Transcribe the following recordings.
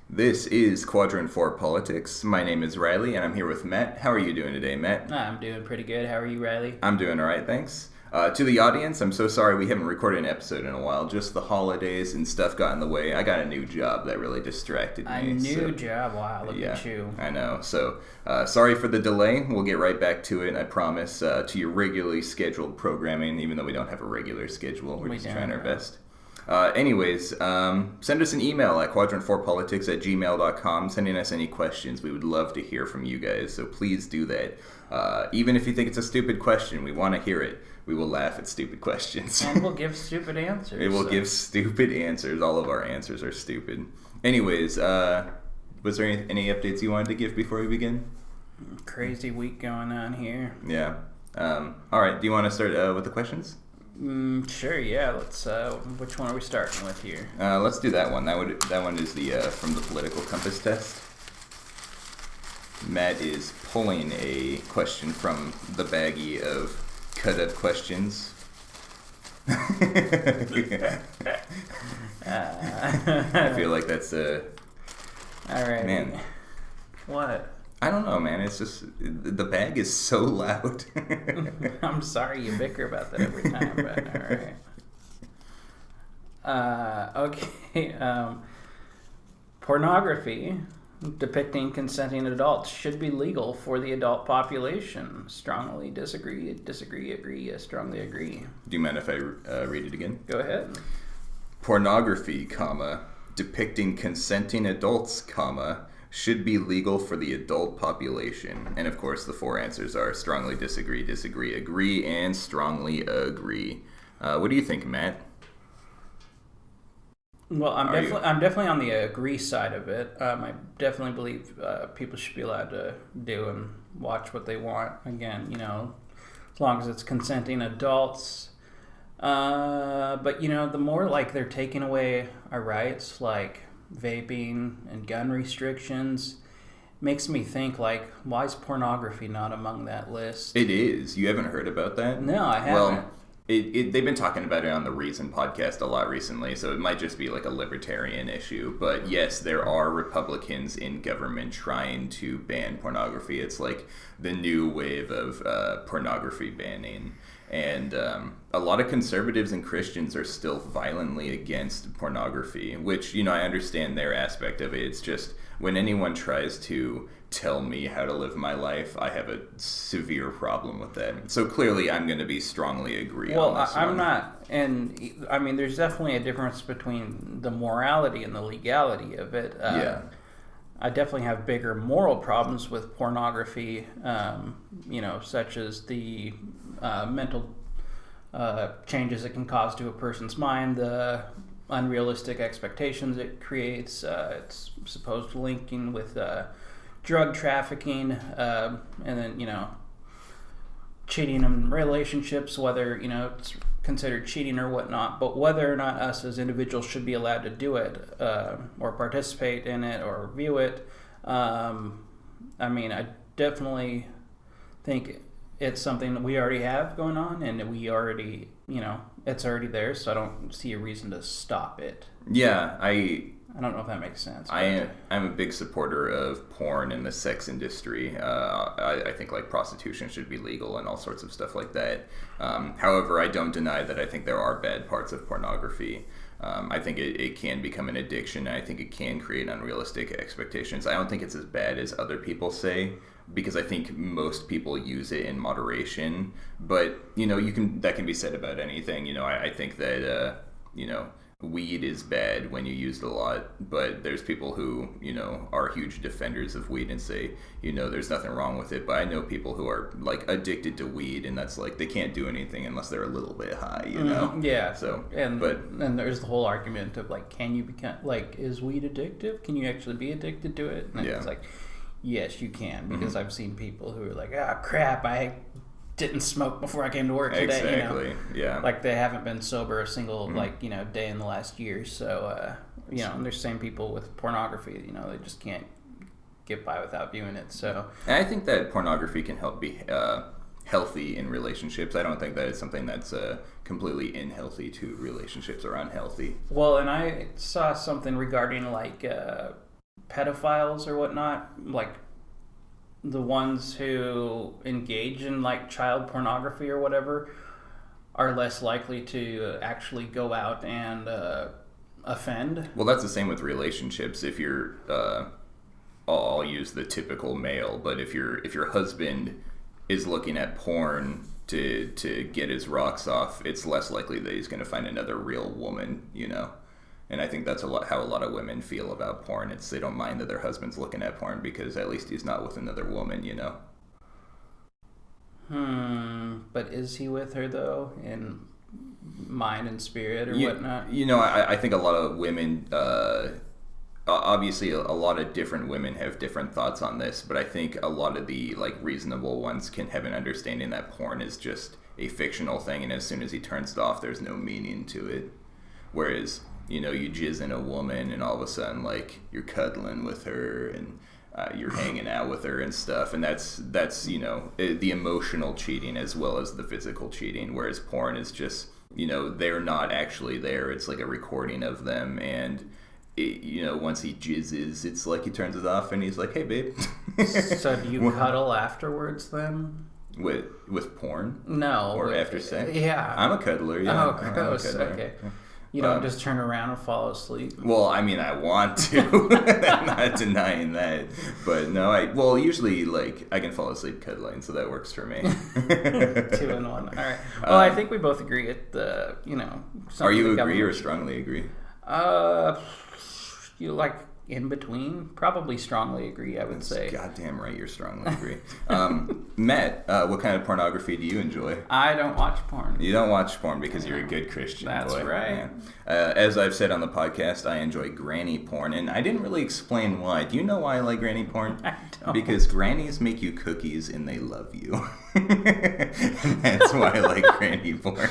This is Quadrant for Politics. My name is Riley, and I'm here with Matt. How are you doing today, Matt? I'm doing pretty good. How are you, Riley? I'm doing all right, thanks. To the audience, I'm so sorry we haven't recorded an episode in a while. Just the holidays and stuff got in the way. I got a new job that really distracted me. A new job? Wow, look at you. I know. So, sorry for the delay. We'll get right back to it, I promise, to your regularly scheduled programming, even though we don't have a regular schedule. We're just trying our best. Send us an email at quadrant4politics@gmail.com, sending us any questions. We would love to hear from you guys, so please do that. Even if you think it's a stupid question, we want to hear it. We will laugh at stupid questions. And we'll give stupid answers. It will give stupid answers. All of our answers are stupid. Anyways, was there any updates you wanted to give before we begin? Crazy week going on here. Yeah. All right, do you want to start with the questions? Sure, yeah. Let's. Which one are we starting with here? Let's do that one. That one is the from the political compass test. Matt is pulling a question from the baggie of cut-up questions. I feel like that's a... All right. Man. What? I don't know, man. It's just... The bag is so loud. I'm sorry you bicker about that every time, but all right. Okay. Pornography depicting consenting adults should be legal for the adult population. Strongly disagree, agree, strongly agree. Do you mind if I read it again? Go ahead. Pornography, depicting consenting adults, should be legal for the adult population. And of course, the four answers are strongly disagree, agree, and strongly agree. What do you think, Matt? Well, I'm definitely on the agree side of it. I definitely believe people should be allowed to do and watch what they want. Again, as long as it's consenting adults. But the more like they're taking away our rights, like vaping and gun restrictions, makes me think like, why is pornography not among that list? It is. You haven't heard about that? No, I haven't. Well, they've been talking about it on the Reason podcast a lot recently, so it might just be like a libertarian issue. But yes, there are Republicans in government trying to ban pornography. It's like the new wave of pornography banning. And a lot of conservatives and Christians are still violently against pornography, which, I understand their aspect of it. It's just when anyone tries to tell me how to live my life, I have a severe problem with that. So clearly I'm going to be strongly agree on this one. I'm not, and I mean, there's definitely a difference between the morality and the legality of it. Yeah. I definitely have bigger moral problems with pornography, such as the mental changes it can cause to a person's mind, the unrealistic expectations it creates, it's supposed linking with drug trafficking, and then, cheating in relationships, whether, it's considered cheating or whatnot, but whether or not us as individuals should be allowed to do it, or participate in it, or view it. I definitely think it's something that we already have going on, and we already, it's already there, so I don't see a reason to stop it. Yeah, I don't know if that makes sense. I'm a big supporter of porn and the sex industry. I think like prostitution should be legal and all sorts of stuff like that. However, I don't deny that I think there are bad parts of pornography. I think it can become an addiction. And I think it can create unrealistic expectations. I don't think it's as bad as other people say, because I think most people use it in moderation. But that can be said about anything. I think that weed is bad when you use it a lot, but there's people who, are huge defenders of weed and say, there's nothing wrong with it. But I know people who are like addicted to weed, and that's like they can't do anything unless they're a little bit high, Yeah. So, and there's the whole argument of like, can you become like, is weed addictive? Can you actually be addicted to it? And it's like, yes, you can, because I've seen people who are like, crap, I didn't smoke before I came to work today. Exactly. Yeah. Like they haven't been sober a single day in the last year. So and there's same people with pornography. They just can't get by without viewing it. So and I think that pornography can help be healthy in relationships. I don't think that it's something that's completely unhealthy to relationships or unhealthy. Well, and I saw something regarding like pedophiles or whatnot, like the ones who engage in like child pornography or whatever, are less likely to actually go out and offend. Well, that's the same with relationships. If you're, I'll use the typical male, but if your husband is looking at porn to get his rocks off, it's less likely that he's going to find another real woman, you know. And I think that's how a lot of women feel about porn. It's they don't mind that their husband's looking at porn because at least he's not with another woman, you know. But is he with her though, in mind and spirit or whatnot? You know, I think a lot of women, obviously a lot of different women have different thoughts on this, but I think a lot of the like reasonable ones can have an understanding that porn is just a fictional thing, and as soon as he turns it off, there's no meaning to it. Whereas, you know, you jizz in a woman and all of a sudden, like, you're cuddling with her and you're hanging out with her and stuff. And that's you know, the emotional cheating as well as the physical cheating. Whereas porn is just, you know, they're not actually there. It's like a recording of them. And, you know, once he jizzes, it's like he turns it off and he's like, hey, babe. So do you cuddle afterwards then? With porn? No. Or after sex? Yeah. I'm a cuddler, yeah. Oh, gross. Okay. You don't just turn around and fall asleep? Well, I mean, I want to. I'm not denying that. But no, usually, like, I can fall asleep cuddling, so that works for me. 2 in 1. All right. Well, I think we both agree at the, you know. Are you agree or strongly agree? You like in between? Probably strongly agree, I would say. Goddamn right, you're strongly agree. Matt, what kind of pornography do you enjoy? I don't watch porn. You don't watch porn because you're a good Christian. That's boy. right. Yeah. As I've said on the podcast, I enjoy granny porn, and I didn't really explain why. Do you know why I like granny porn? I don't. Because grannies make you cookies and they love you. And that's why I like granny porn.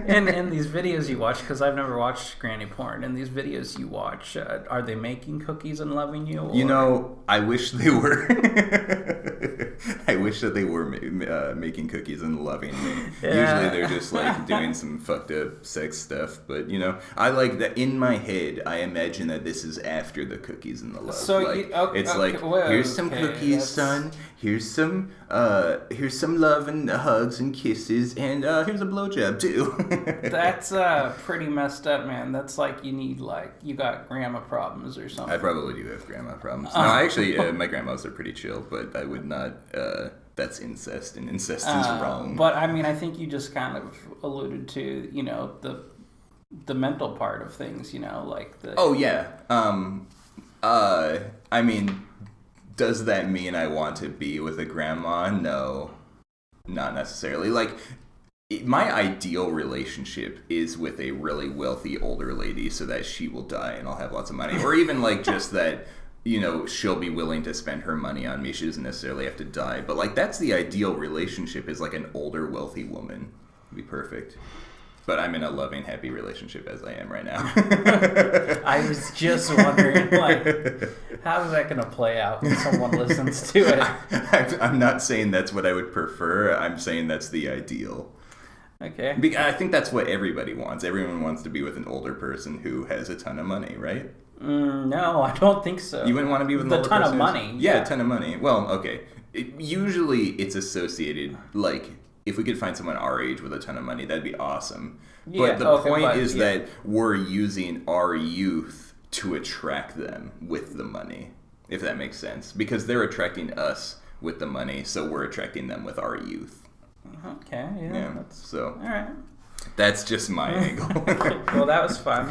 And these videos you watch, because I've never watched granny porn, and these videos you watch, are they making cookies and loving you? Or? You know, I wish they were. I wish that they were making cookies and loving me. Yeah. Usually they're just like doing some fucked up sex stuff. But, you know, I like that in my head, I imagine that this is after the cookies and the love. So like, it's like, well, here's some cookies, son. Here's some love and hugs and kisses, and here's a blowjob too. That's pretty messed up, man. That's like you got grandma problems or something. I probably do have grandma problems. No, actually, my grandmas are pretty chill, but I would not. That's incest, and incest is wrong. But I mean, I think you just kind of alluded to, you know, the mental part of things, you know, like the. Oh yeah. I mean. Does that mean I want to be with a grandma? No, not necessarily. Like, my ideal relationship is with a really wealthy older lady so that she will die and I'll have lots of money. Or even, like, just that, you know, she'll be willing to spend her money on me. She doesn't necessarily have to die. But, like, that's the ideal relationship, is, like, an older wealthy woman. It'd be perfect. But I'm in a loving, happy relationship as I am right now. I was just wondering, like, how is that going to play out when someone listens to it? I'm not saying that's what I would prefer. I'm saying that's the ideal. Okay. I think that's what everybody wants. Everyone wants to be with an older person who has a ton of money, right? No, I don't think so. You wouldn't want to be with an older ton person? of money. Yeah, a ton of money. Well, okay. Usually it's associated, like, if we could find someone our age with a ton of money, that'd be awesome. Yeah, but the point is that we're using our youth to attract them with the money, if that makes sense. Because they're attracting us with the money, so we're attracting them with our youth. Okay, yeah. That's, so, all right. That's just my angle. Well, that was fun.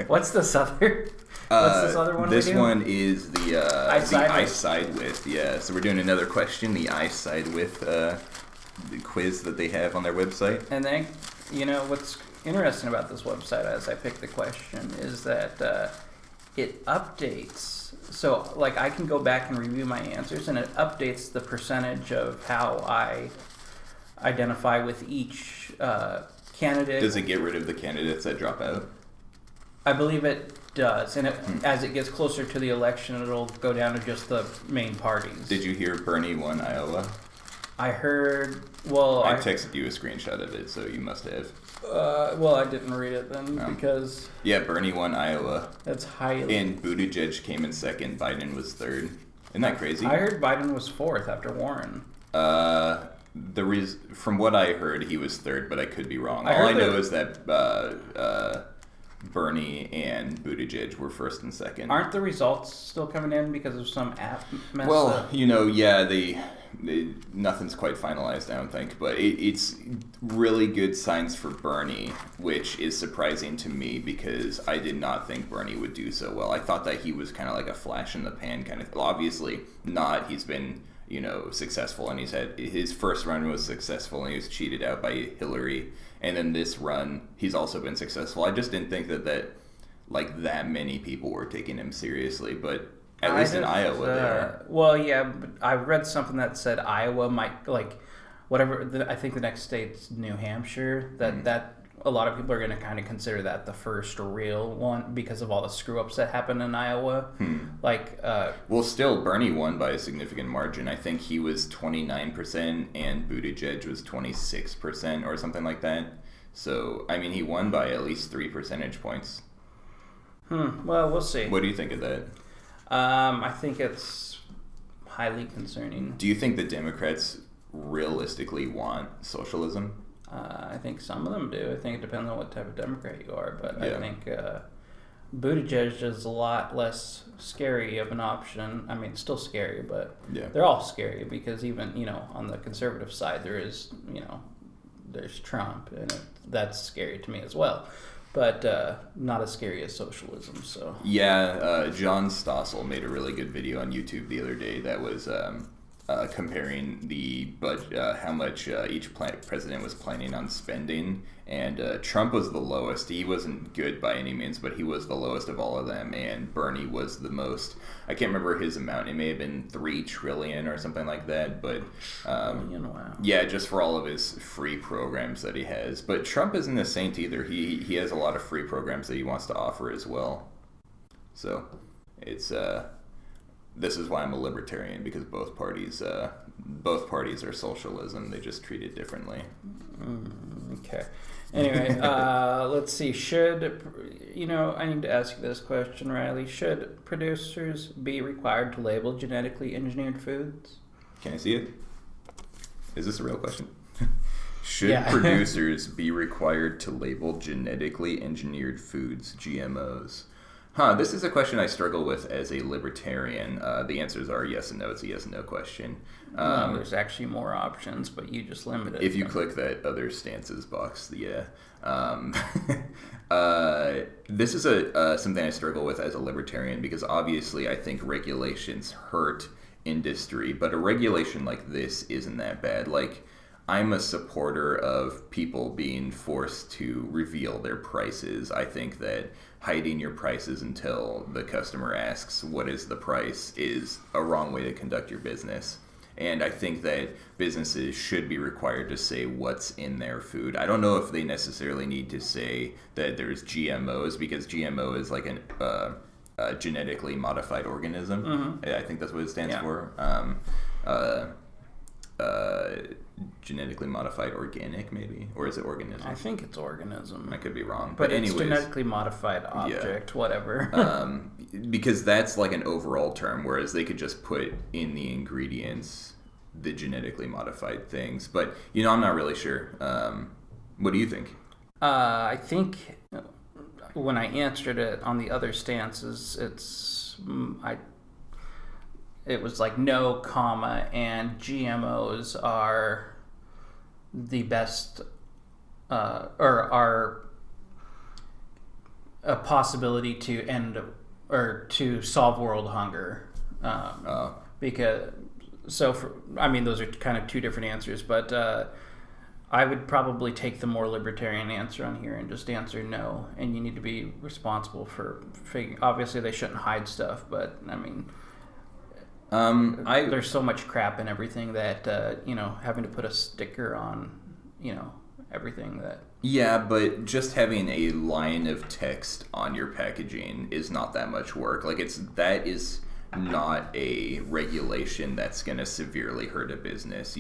What's this other? What's this other one? This one is the I side with. Yeah, so we're doing another question. The I side with the quiz that they have on their website. And then, you know, what's interesting about this website as I pick the question is that it updates. So, like, I can go back and review my answers, and it updates the percentage of how I identify with each candidate. Does it get rid of the candidates that drop out? I believe it does, and as it gets closer to the election, it'll go down to just the main parties. Did you hear Bernie won Iowa? I heard. Well, I texted you a screenshot of it, so you must have. Well, I didn't read it then because. Yeah, Bernie won Iowa. That's highly. And Buttigieg came in second. Biden was third. Isn't that crazy? I heard Biden was fourth after Warren. From what I heard, he was third, but I could be wrong. All I know is that Bernie and Buttigieg were first and second. Aren't the results still coming in because of some app mess Well, up? Nothing's quite finalized, I don't think, but it's really good signs for Bernie, which is surprising to me because I did not think Bernie would do so well. I thought that he was kind of like a flash in the pan kind of. Obviously not. He's been successful, and his first run was successful, and he was cheated out by Hillary, and then this run he's also been successful. I just didn't think that many people were taking him seriously, but at least in Iowa they are. Well, yeah, but I read something that said Iowa might I think the next state's New Hampshire. That a lot of people are going to kind of consider that the first real one because of all the screw ups that happened in Iowa. Well, still Bernie won by a significant margin. I think he was 29% and Buttigieg was 26% or something like that. So I mean, he won by at least 3 percentage points. Well, we'll see. What do you think of that? I think it's highly concerning. Do you think the Democrats realistically want socialism? I think some of them do. I think it depends on what type of Democrat you are, but Yeah. I think Buttigieg is a lot less scary of an option. I mean, it's still scary, but Yeah. they're all scary because even, on the conservative side, there is, there's Trump, and that's scary to me as well. But not as scary as socialism. So Yeah, John Stossel made a really good video on YouTube the other day that was comparing how much each president was planning on spending, and Trump was the lowest. He wasn't good by any means, but he was the lowest of all of them, and Bernie was the most. I can't remember his amount. It may have been $3 trillion or something like that, but wow. yeah, just for all of his free programs that he has. But Trump isn't a saint either. He has a lot of free programs that he wants to offer as well. So it's this is why I'm a libertarian, because both parties are socialism. They just treat it differently. Okay. Anyway, let's see. I need to ask you this question, Riley. Should producers be required to label genetically engineered foods? Can I see it? Is this a real question? Should producers be required to label genetically engineered foods, GMOs? This is a question I struggle with as a libertarian. The answers are yes and no. It's a yes and no question. No, there's actually more options, but you just limit it. If you click that other stances box, yeah. This is something I struggle with as a libertarian because obviously I think regulations hurt industry, but a regulation like this isn't that bad. Like, I'm a supporter of people being forced to reveal their prices. I think that hiding your prices until the customer asks what is the price is a wrong way to conduct your business. And I think that businesses should be required to say what's in their food. I don't know if they necessarily need to say that there's GMOs, because GMO is like a genetically modified organism. Mm-hmm. I think that's what it stands for. Genetically modified organic, maybe, or is it organism? I think it's organism. I could be wrong, but anyways, it's genetically modified object, whatever. Because that's like an overall term, whereas they could just put in the ingredients the genetically modified things. But I'm not really sure. What do you think? I think when I answered it on the other stances, it was like no, comma, and GMOs are the best, or are a possibility to end or to solve world hunger. Because those are kind of two different answers, but I would probably take the more libertarian answer on here and just answer no. And you need to be responsible for figuring. Obviously, they shouldn't hide stuff, but I mean. There's so much crap in everything that having to put a sticker on everything that. Yeah, but just having a line of text on your packaging is not that much work. Like, that is not a regulation that's going to severely hurt a business.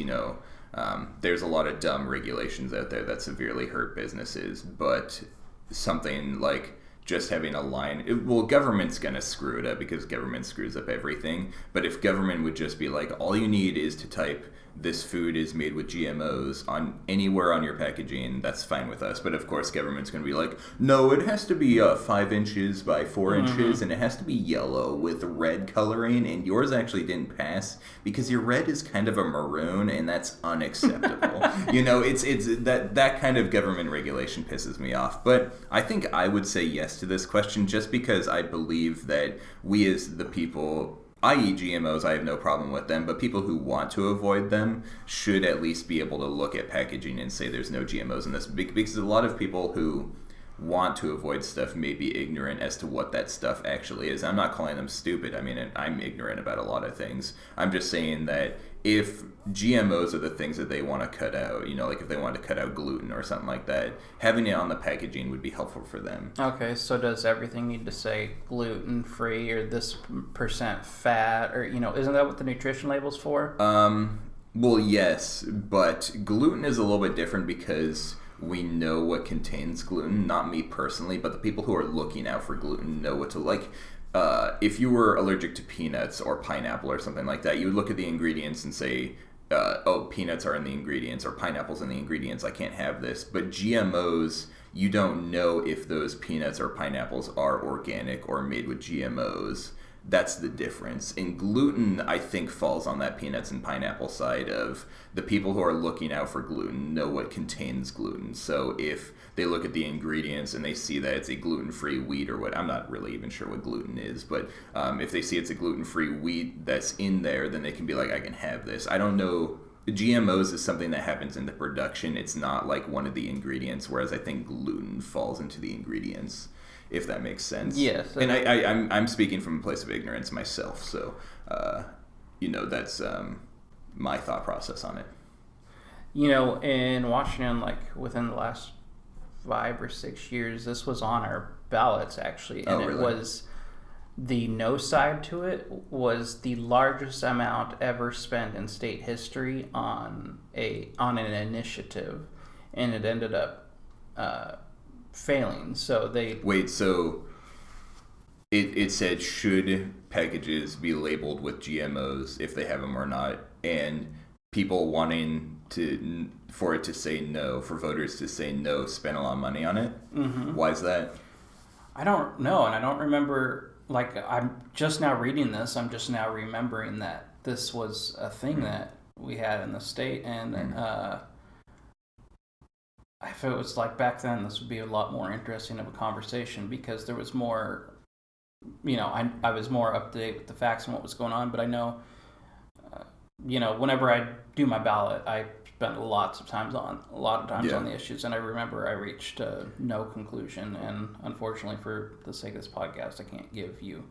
There's a lot of dumb regulations out there that severely hurt businesses, but something like just having a line, government's going to screw it up because government screws up everything. But if government would just be like, all you need is to type this food is made with GMOs on anywhere on your packaging, that's fine with us. But of course, government's going to be like, no, it has to be 5 inches by 4 inches, and it has to be yellow with red coloring, and yours actually didn't pass because your red is kind of a maroon, and that's unacceptable. It's that kind of government regulation pisses me off. But I think I would say yes to this question just because I believe that we as the people, i.e. GMOs, I have no problem with them, but people who want to avoid them should at least be able to look at packaging and say there's no GMOs in this, because a lot of people who want to avoid stuff may be ignorant as to what that stuff actually is. I'm not calling them stupid. I mean, I'm ignorant about a lot of things. I'm just saying that if GMOs are the things that they want to cut out, like if they want to cut out gluten or something like that, having it on the packaging would be helpful for them. Okay, so does everything need to say gluten-free or this % fat, or, isn't that what the nutrition label's for? Well, yes, but gluten is a little bit different because we know what contains gluten. Not me personally, but the people who are looking out for gluten know what to like. If you were allergic to peanuts or pineapple or something like that, you would look at the ingredients and say, peanuts are in the ingredients or pineapple's in the ingredients, I can't have this. But GMOs, you don't know if those peanuts or pineapples are organic or made with GMOs. That's the difference. And gluten, I think, falls on that peanuts and pineapple side of the people who are looking out for gluten know what contains gluten. So if they look at the ingredients and they see that it's a gluten-free wheat or what, I'm not really even sure what gluten is, but if they see it's a gluten-free wheat that's in there, then they can be like, I can have this. I don't know. GMOs is something that happens in the production. It's not like one of the ingredients, whereas I think gluten falls into the ingredients, if that makes sense. Yes. And I'm speaking from a place of ignorance myself, so, that's my thought process on it. In Washington, within the last 5 or 6 years, this was on our ballots, actually. And really? It was, the no side to it was the largest amount ever spent in state history on an initiative. And it ended up failing. So they... Wait, so it said should packages be labeled with GMOs if they have them or not, and people wanting for it to say no, for voters to say no, spent a lot of money on it? Mm-hmm. Why is that? I don't know, and I don't remember, I'm just now reading this, I'm just now remembering that this was a thing that we had in the state, and if it was back then, this would be a lot more interesting of a conversation because there was more, I was more up to date with the facts and what was going on. But I know, whenever I do my ballot, I spend a lot of times on the issues, and I remember I reached no conclusion. And unfortunately, for the sake of this podcast, I can't give you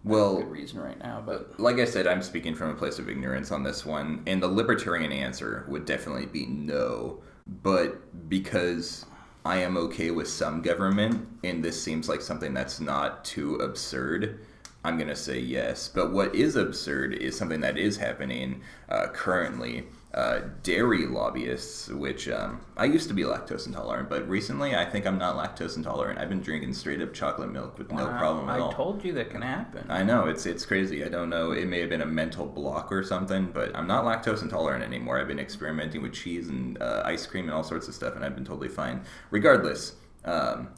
a good reason right now. But like I said, I'm speaking from a place of ignorance on this one, and the libertarian answer would definitely be no. But because I am okay with some government, and this seems like something that's not too absurd, I'm going to say yes. But what is absurd is something that is happening currently. Dairy lobbyists, which I used to be lactose intolerant, but recently I think I'm not lactose intolerant. I've been drinking straight up chocolate milk with no problem at all. I told you that can happen. I know, it's crazy. I don't know. It may have been a mental block or something, but I'm not lactose intolerant anymore. I've been experimenting with cheese and ice cream and all sorts of stuff, and I've been totally fine. Regardless,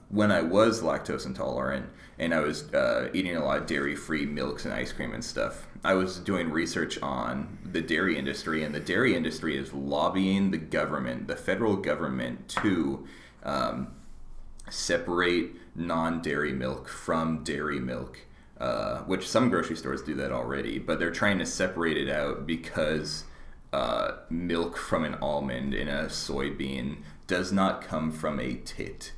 when I was lactose intolerant and I was eating a lot of dairy-free milks and ice cream and stuff, I was doing research on the dairy industry, and the dairy industry is lobbying the government, the federal government, to separate non-dairy milk from dairy milk, which some grocery stores do that already, but they're trying to separate it out because milk from an almond and a soybean does not come from a tit.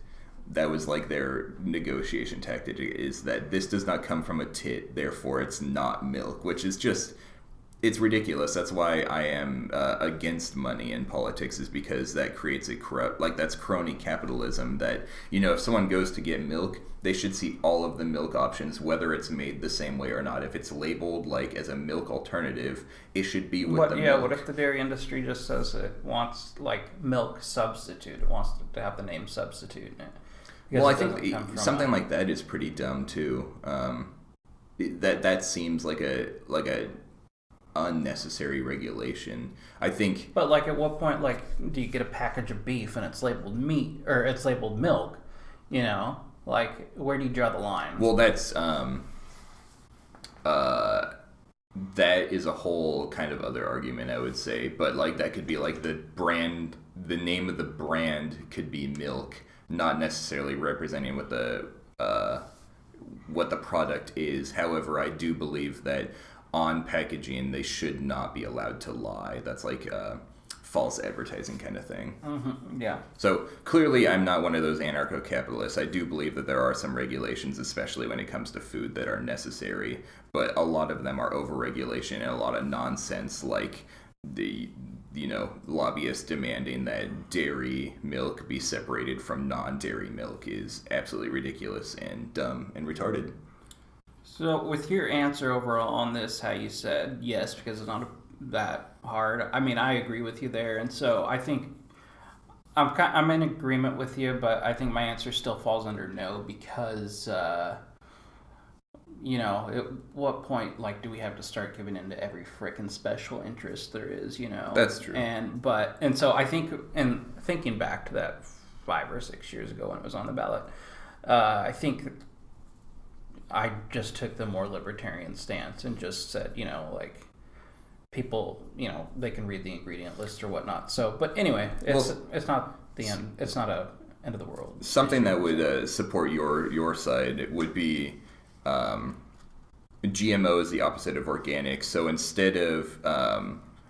That was their negotiation tactic, is that this does not come from a tit, therefore it's not milk, which is just it's ridiculous. That's why I am against money in politics, is because that creates a corrupt, like that's crony capitalism. That, you know, if someone goes to get milk, they should see all of the milk options, whether it's made the same way or not. If it's labeled like as a milk alternative, it should be with the milk. What if the dairy industry just says it wants like milk substitute? It wants to have the name substitute in it. Well, I think something like that is pretty dumb too. That seems like a unnecessary regulation, I think. But like, at what point, like, do you get a package of beef and it's labeled meat or it's labeled milk? You know, like, where do you draw the line? Well, that's that is a whole kind of other argument, I would say. But like, that could be like the name of the brand could be milk, not necessarily representing what the product is. However, I do believe that on packaging they should not be allowed to lie. That's like false advertising kind of thing. Mm-hmm. Yeah. So clearly I'm not one of those anarcho-capitalists. I do believe that there are some regulations, especially when it comes to food, that are necessary, but a lot of them are over-regulation and a lot of nonsense, like the lobbyists demanding that dairy milk be separated from non-dairy milk is absolutely ridiculous and dumb and retarded. So with your answer overall on this, how you said yes because it's not that hard, I mean, I agree with you there, and so I think I'm in agreement with you, but I think my answer still falls under no, because at what point, like, do we have to start giving into every frickin' special interest there is, you know? That's true. And so I think, and thinking back to that 5 or 6 years ago when it was on the ballot, I think I just took the more libertarian stance and just said, like, people, they can read the ingredient list or whatnot. So, but anyway, it's not the end. It's not a end of the world. Something that would support your side would be GMO is the opposite of organic. So instead of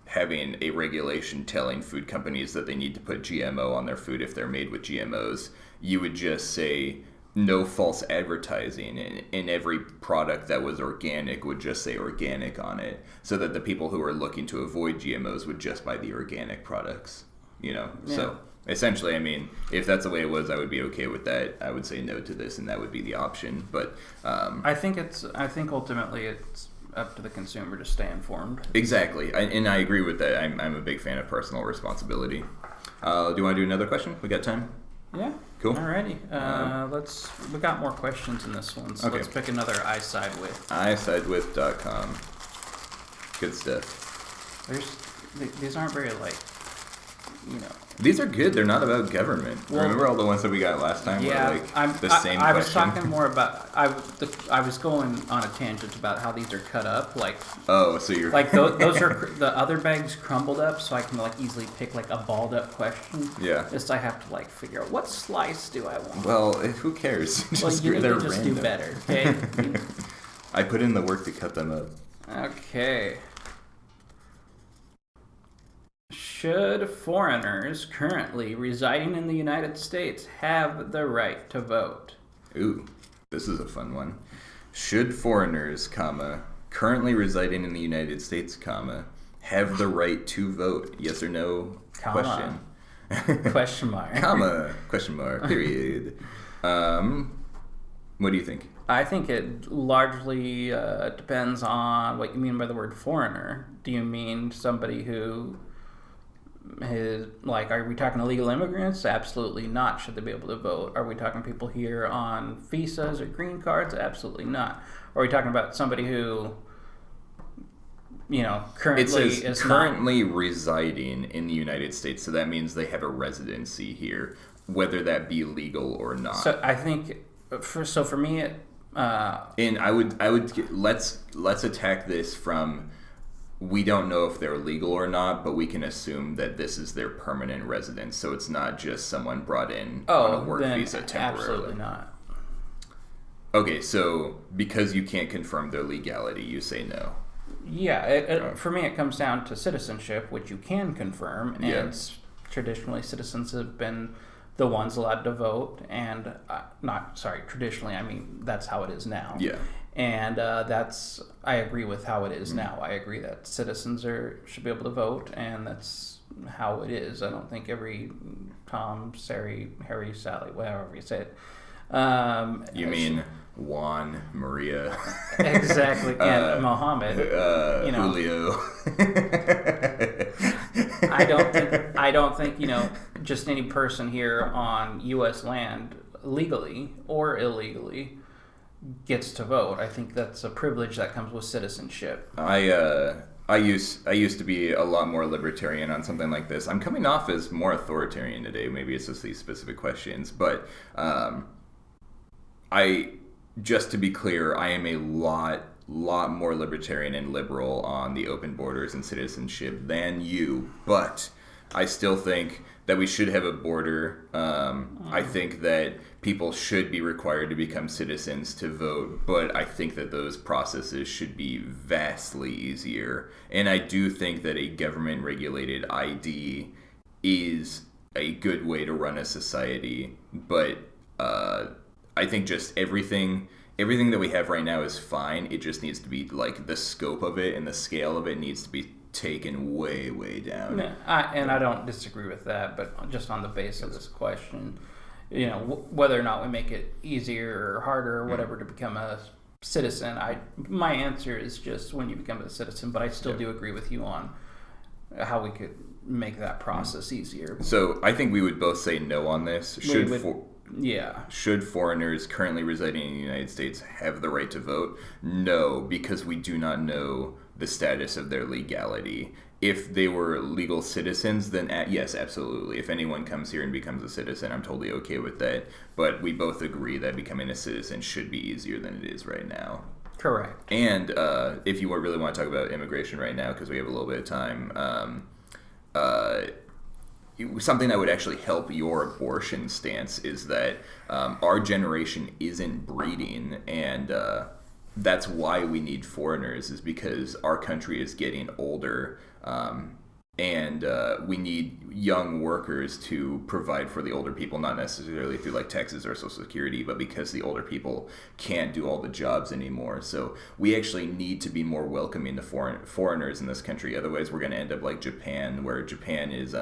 having a regulation telling food companies that they need to put GMO on their food if they're made with GMOs, you would just say no false advertising, and every product that was organic would just say organic on it, so that the people who are looking to avoid GMOs would just buy the organic products, Yeah. So essentially, I mean, if that's the way it was, I would be okay with that. I would say no to this, and that would be the option. But I think ultimately it's up to the consumer to stay informed. Exactly, and I agree with that. I'm a big fan of personal responsibility. Do you want to do another question? We got time? Yeah. Cool. Alrighty. We got more questions in this one, so okay. Let's pick another I Side With. isidewith.com. Good stuff. These aren't very, These are good. They're not about government. Well, remember all the ones that we got last time? Yeah, were same I question? was talking more about. I was going on a tangent about how these are cut up. Oh, so you're those are the other bags crumbled up, so I can easily pick a balled up question. Yeah. Just I have to figure out what slice do I want. Well, who cares? You need to just do better, okay? I put in the work to cut them up. Okay. Should foreigners currently residing in the United States have the right to vote? Ooh, this is a fun one. Should foreigners, currently residing in the United States, have the right to vote? Yes or no? Question. Question mark. Question mark. Period. What do you think? I think it largely depends on what you mean by the word foreigner. Do you mean somebody who are we talking illegal immigrants? Absolutely not. Should they be able to vote? Are we talking people here on visas or green cards? Absolutely not. Are we talking about somebody who, currently residing in the United States? So that means they have a residency here, whether that be legal or not. So I think, for me, and I would let's attack this from. We don't know if they're legal or not, but we can assume that this is their permanent residence, so it's not just someone brought in on a work visa temporarily. Absolutely not. Okay, so because you can't confirm their legality, you say no. Yeah, for me it comes down to citizenship, which you can confirm, and traditionally citizens have been the ones allowed to vote, and traditionally, I mean, that's how it is now. Yeah. And I agree with how it is now. I agree that citizens should be able to vote, and that's how it is. I don't think every Tom, Harry, Sally, whatever you say it. You mean Juan, Maria, exactly, and Mohammed, Julio. I don't think just any person here on U.S. land, legally or illegally, gets to vote. I think that's a privilege that comes with citizenship. I used to be a lot more libertarian on something like this. I'm coming off as more authoritarian today. Maybe it's just these specific questions, but just to be clear, I am a lot more libertarian and liberal on the open borders and citizenship than you, but I still think that we should have a border. I think that people should be required to become citizens to vote, but I think that those processes should be vastly easier. And I do think that a government-regulated ID is a good way to run a society, but I think just everything that we have right now is fine. It just needs to be, like, the scope of it and the scale of it needs to be taken way down. I don't disagree with that, but just on the base of this question, whether or not we make it easier or harder or whatever to become a citizen, my answer is just when you become a citizen, but I still do agree with you on how we could make that process easier. So I think we would both say no on this. Should foreigners currently residing in the United States have the right to vote? No, because we do not know the status of their legality. If they were legal citizens, then yes, absolutely. If anyone comes here and becomes a citizen, I'm totally okay with that. But we both agree that becoming a citizen should be easier than it is right now. Correct. And if you really want to talk about immigration right now, because we have a little bit of time, something that would actually help your abortion stance is that our generation isn't breeding, and that's why we need foreigners, is because our country is getting older, and we need young workers to provide for the older people, not necessarily through like taxes or Social Security, but because the older people can't do all the jobs anymore. So we actually need to be more welcoming to foreigners in this country. Otherwise, we're going to end up like Japan, where Japan is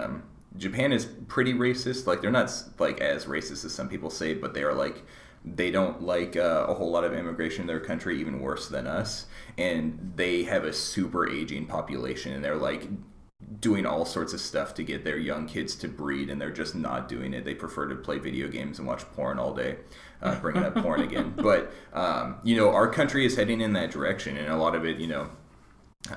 pretty racist. Like, they're not like as racist as some people say, but they are like, they don't like a whole lot of immigration in their country, even worse than us. And they have a super aging population, and they're like doing all sorts of stuff to get their young kids to breed, and they're just not doing it. They prefer to play video games and watch porn all day, bringing up porn again. But, our country is heading in that direction, and a lot of it,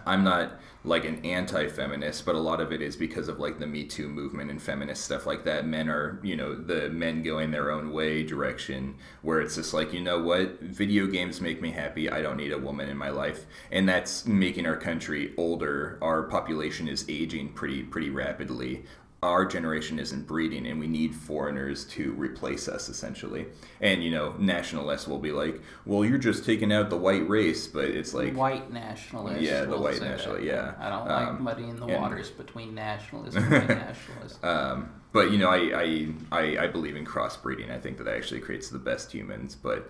I'm not like an anti-feminist, but a lot of it is because of like the Me Too movement and feminist stuff like that. Men are, the men going their own way direction, where it's just like, what? Video games make me happy. I don't need a woman in my life. And that's making our country older. Our population is aging pretty rapidly. Our generation isn't breeding, and we need foreigners to replace us, essentially. And, nationalists will be like, well, you're just taking out the white race, but it's like... White nationalists. Yeah, the white nationalists, yeah. I don't like muddying the waters between nationalists and white nationalists. But, I believe in crossbreeding. I think that actually creates the best humans, but...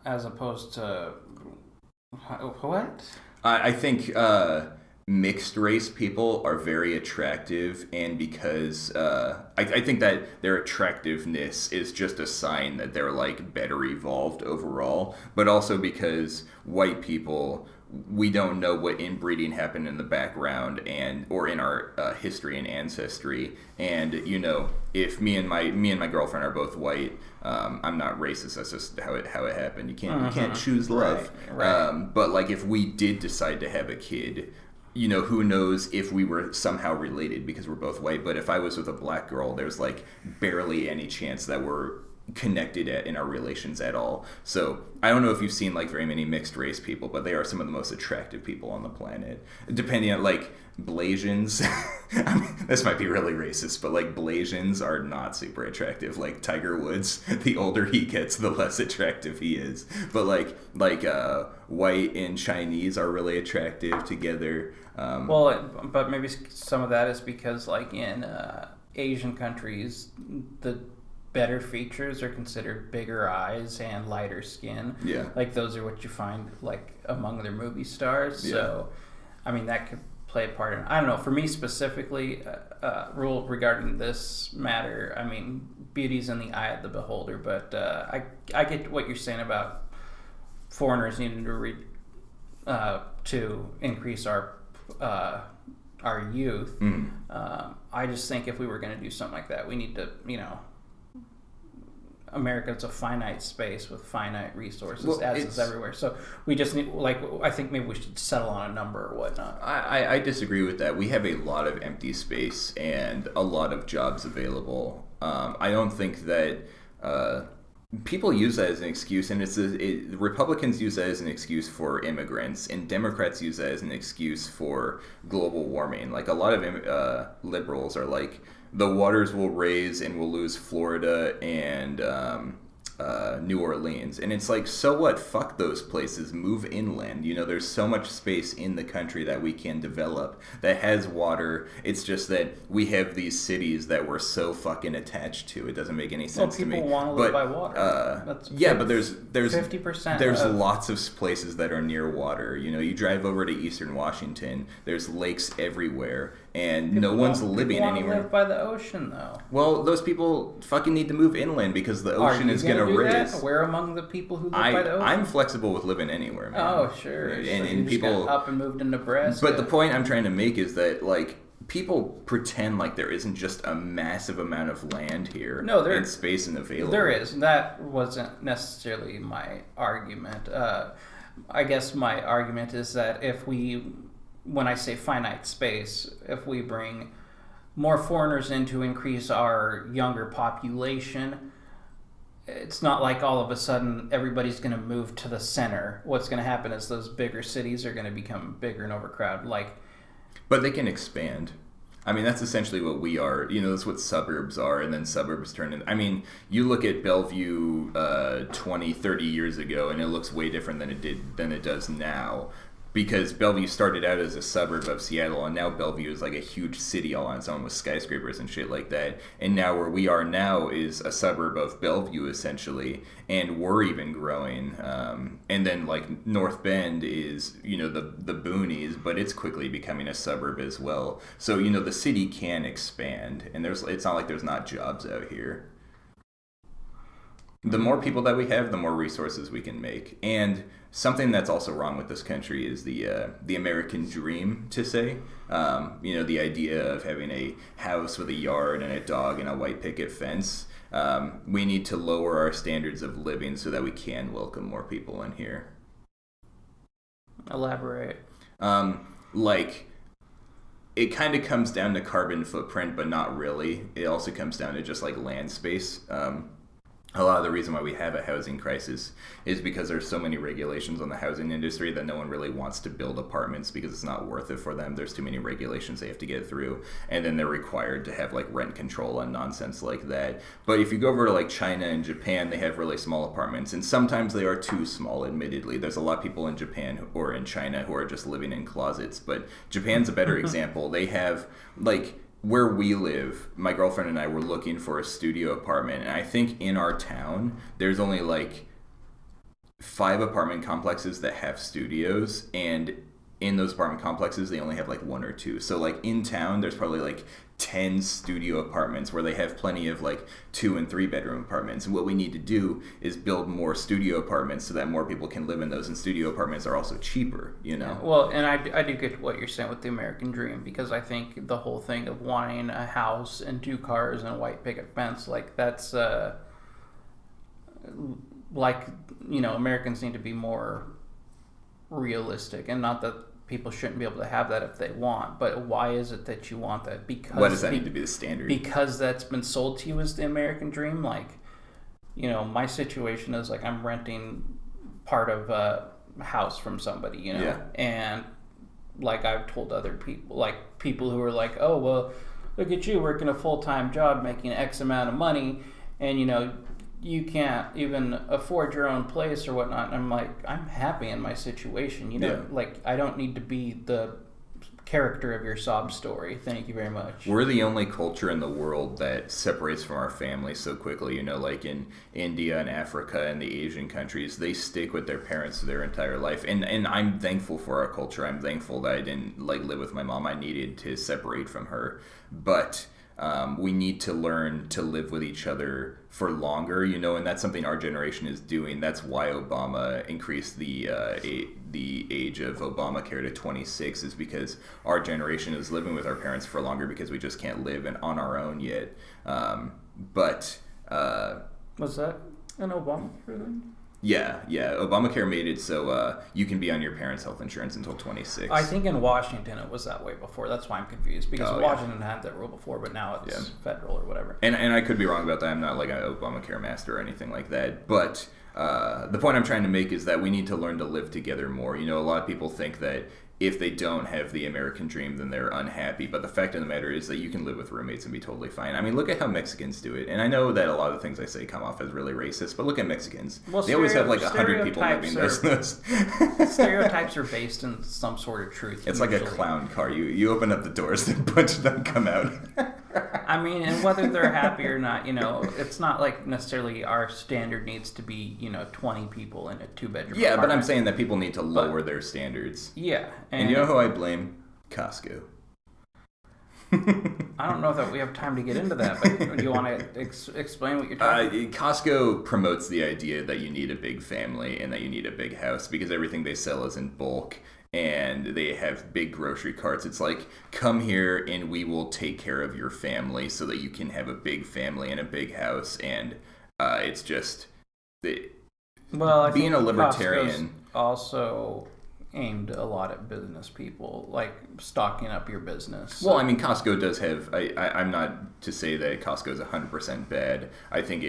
as opposed to... What? I think... mixed race people are very attractive, and because I think that their attractiveness is just a sign that they're like better evolved overall, but also because white people, we don't know what inbreeding happened in the background or in our history and ancestry. And if me and my girlfriend are both white, I'm not racist. That's just how it happened. You can't choose love. Right. But like, if we did decide to have a kid, who knows if we were somehow related because we're both white. But if I was with a black girl, there's like barely any chance that we're connected in our relations at all. So I don't know if you've seen like very many mixed race people, but they are some of the most attractive people on the planet. Depending on like Blasians, I mean, this might be really racist, but like Blasians are not super attractive. Like Tiger Woods, the older he gets, the less attractive he is. But like white and Chinese are really attractive together. But maybe some of that is because like in Asian countries, the better features are considered bigger eyes and lighter skin. Yeah. Like those are what you find like among their movie stars. Yeah. So, I mean, that could play a part in. I don't know. For me specifically, rule regarding this matter. I mean, beauty's in the eye of the beholder. But I get what you're saying about foreigners needing to increase our youth. I just think if we were going to do something like that, we need to, America's a finite space with finite resources, as is everywhere. So we just need, I think maybe we should settle on a number or whatnot. I disagree with that. We have a lot of empty space and a lot of jobs available. I don't think that people use that as an excuse, and Republicans use that as an excuse for immigrants, and Democrats use that as an excuse for global warming. Like a lot of liberals are like, the waters will raise and we'll lose Florida and New Orleans. And it's like, so what? Fuck those places. Move inland. There's so much space in the country that we can develop that has water. It's just that we have these cities that we're so fucking attached to. It doesn't make any sense to me. People want to live by water. But there's 50%. There's lots of places that are near water. You drive over to Eastern Washington. There's lakes everywhere, and no one's living anywhere. People want to live by the ocean, though. Well, those people fucking need to move inland because the ocean is going to raise. We're among the people who live by the ocean. I'm flexible with living anywhere, man. Oh, sure. And people got up and moved to Nebraska. But the point I'm trying to make is that people pretend like there isn't just a massive amount of land here and space and available. There is. That wasn't necessarily my argument. I guess my argument is that when I say finite space, if we bring more foreigners in to increase our younger population, it's not like all of a sudden everybody's going to move to the center. What's going to happen is those bigger cities are going to become bigger and overcrowded. But they can expand. I mean, that's essentially what we are. That's what suburbs are, and then suburbs turn into... I mean, you look at Bellevue 20, 30 years ago, and it looks way different than it does now. Because Bellevue started out as a suburb of Seattle, and now Bellevue is like a huge city all on its own with skyscrapers and shit like that. And now where we are now is a suburb of Bellevue, essentially, and we're even growing. And then North Bend is, the boonies, but it's quickly becoming a suburb as well. So, the city can expand, and it's not like there's not jobs out here. The more people that we have, the more resources we can make. And something that's also wrong with this country is the American dream, to say. The idea of having a house with a yard and a dog and a white picket fence. We need to lower our standards of living so that we can welcome more people in here. Elaborate. It kind of comes down to carbon footprint, but not really. It also comes down to just land space. A lot of the reason why we have a housing crisis is because there's so many regulations on the housing industry that no one really wants to build apartments because it's not worth it for them. There's too many regulations they have to get through, and then they're required to have rent control and nonsense like that. But if you go over to China and Japan, they have really small apartments, and sometimes they are too small, admittedly. There's a lot of people in Japan or in China who are just living in closets, but Japan's a better example. They have where we live, my girlfriend and I were looking for a studio apartment, and I think in our town there's only 5 apartment complexes that have studios, and in those apartment complexes they only have 1 or 2. So in town there's probably 10 studio apartments where they have plenty of 2 and 3 bedroom apartments. And what we need to do is build more studio apartments so that more people can live in those, and studio apartments are also cheaper, Yeah, well, and I do get what you're saying with the American dream, because I think the whole thing of wanting a house and 2 cars and a white picket fence, that's Americans need to be more realistic, and not that people shouldn't be able to have that if they want, but why is it that you want that? Because why does that need to be the standard? Because that's been sold to you as the American dream. My situation is I'm renting part of a house from somebody, Yeah. And I've told other people, people who are oh, well, look at you working a full-time job making X amount of money, and you can't even afford your own place or whatnot. And I'm I'm happy in my situation. Yeah. I don't need to be the character of your sob story. Thank you very much. We're the only culture in the world that separates from our family so quickly. Like in India and Africa and the Asian countries, they stick with their parents their entire life. And I'm thankful for our culture. I'm thankful that I didn't live with my mom. I needed to separate from her. But we need to learn to live with each other for longer, and that's something our generation is doing. That's why Obama increased the age of Obamacare to 26, is because our generation is living with our parents for longer because we just can't live on our own yet. Was that an Obamacare thing? Yeah. Obamacare made it so you can be on your parents' health insurance until 26. I think in Washington it was that way before. That's why I'm confused, because Washington had that rule before, but now it's federal or whatever. And I could be wrong about that. I'm not like an Obamacare master or anything like that. But the point I'm trying to make is that we need to learn to live together more. A lot of people think that if they don't have the American dream, then they're unhappy. But the fact of the matter is that you can live with roommates and be totally fine. I mean, look at how Mexicans do it. And I know that a lot of the things I say come off as really racist, but look at Mexicans. Well, they always have like 100 people living those. Stereotypes are based in some sort of truth. It's usually like a clown car. You open up the doors and a bunch of them come out. I mean, and whether they're happy or not, it's not like necessarily our standard needs to be, 20 people in a 2-bedroom Yeah, apartment. but I'm saying that people need to lower their standards. Yeah. And you know who I blame? Costco. I don't know that we have time to get into that, but do you want to explain what you're talking about? Costco promotes the idea that you need a big family and that you need a big house because everything they sell is in bulk. And they have big grocery carts. It's like, come here and we will take care of your family so that you can have a big family and a big house. And it's just being a libertarian. Costco's also aimed a lot at business people, like stocking up your business. Well, I mean, Costco does have. I'm not to say that Costco is 100% bad. I think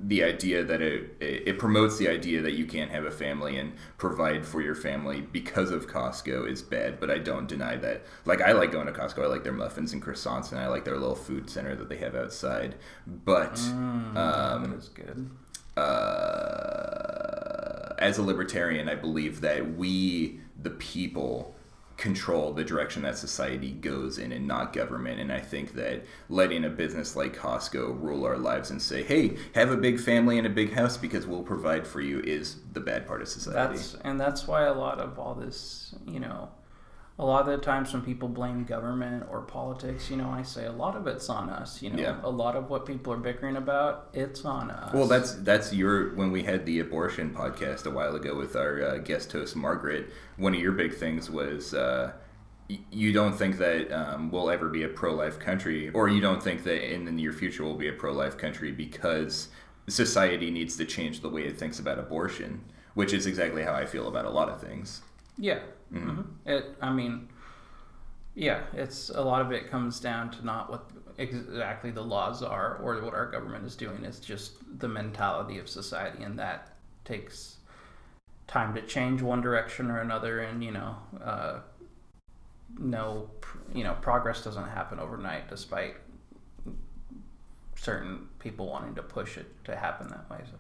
the idea that it promotes the idea that you can't have a family and provide for your family because of Costco is bad, but I don't deny that. Like, I like going to Costco. I like their muffins and croissants, and I like their little food center that they have outside. But that is good. As a libertarian, I believe that we, the people, control the direction that society goes in and not government. And I think that letting a business like Costco rule our lives and say, hey, have a big family and a big house because we'll provide for you is the bad part of society. That's why a lot of all this, a lot of the times when people blame government or politics, I say a lot of it's on us. A lot of what people are bickering about, it's on us. Well, that's when we had the abortion podcast a while ago with our guest host Margaret. One of your big things was you don't think that we'll ever be a pro-life country, or you don't think that in the near future we'll be a pro-life country because society needs to change the way it thinks about abortion, which is exactly how I feel about a lot of things. Yeah. Mm-hmm. It's a lot of it comes down to not what exactly the laws are or what our government is doing. It's just the mentality of society, and that takes time to change one direction or another. And progress doesn't happen overnight, despite certain people wanting to push it to happen that way. So,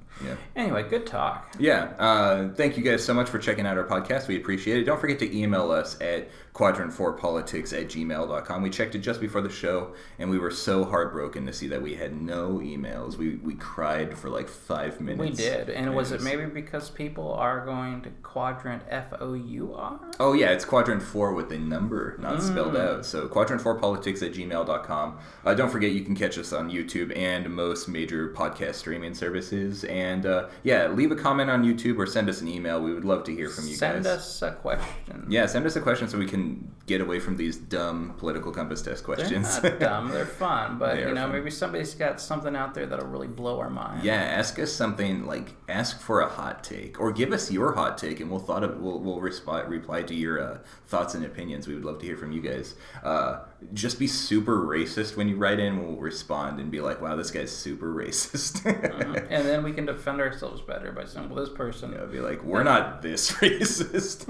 Anyway, good talk. Yeah. Thank you guys so much for checking out our podcast. We appreciate it. Don't forget to email us at quadrant4politics@gmail.com. We checked it just before the show, and we were so heartbroken to see that we had no emails. We cried for like 5 minutes. We did. And was it maybe because people are going to Quadrant FOUR? Oh, yeah. It's Quadrant 4 with a number, not spelled out. So quadrant4politics@gmail.com. Don't forget you can catch us on YouTube and most major podcast streaming services. And leave a comment on YouTube or send us an email. We would love to hear from you guys. Send us a question. Yeah, send us a question so we can get away from these dumb political compass test questions. They're not dumb. They're fun. But, fun. Maybe somebody's got something out there that'll really blow our mind. Yeah, ask us something like, ask for a hot take. Or give us your hot take, and we'll reply to your thoughts and opinions. We would love to hear from you guys. Just be super racist when you write in. We'll respond and be like, wow, this guy's super racist. And then we can defend ourselves better by saying, well, this person... Be like, we're not this racist.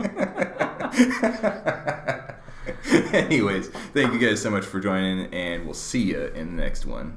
Anyways, thank you guys so much for joining, and we'll see you in the next one.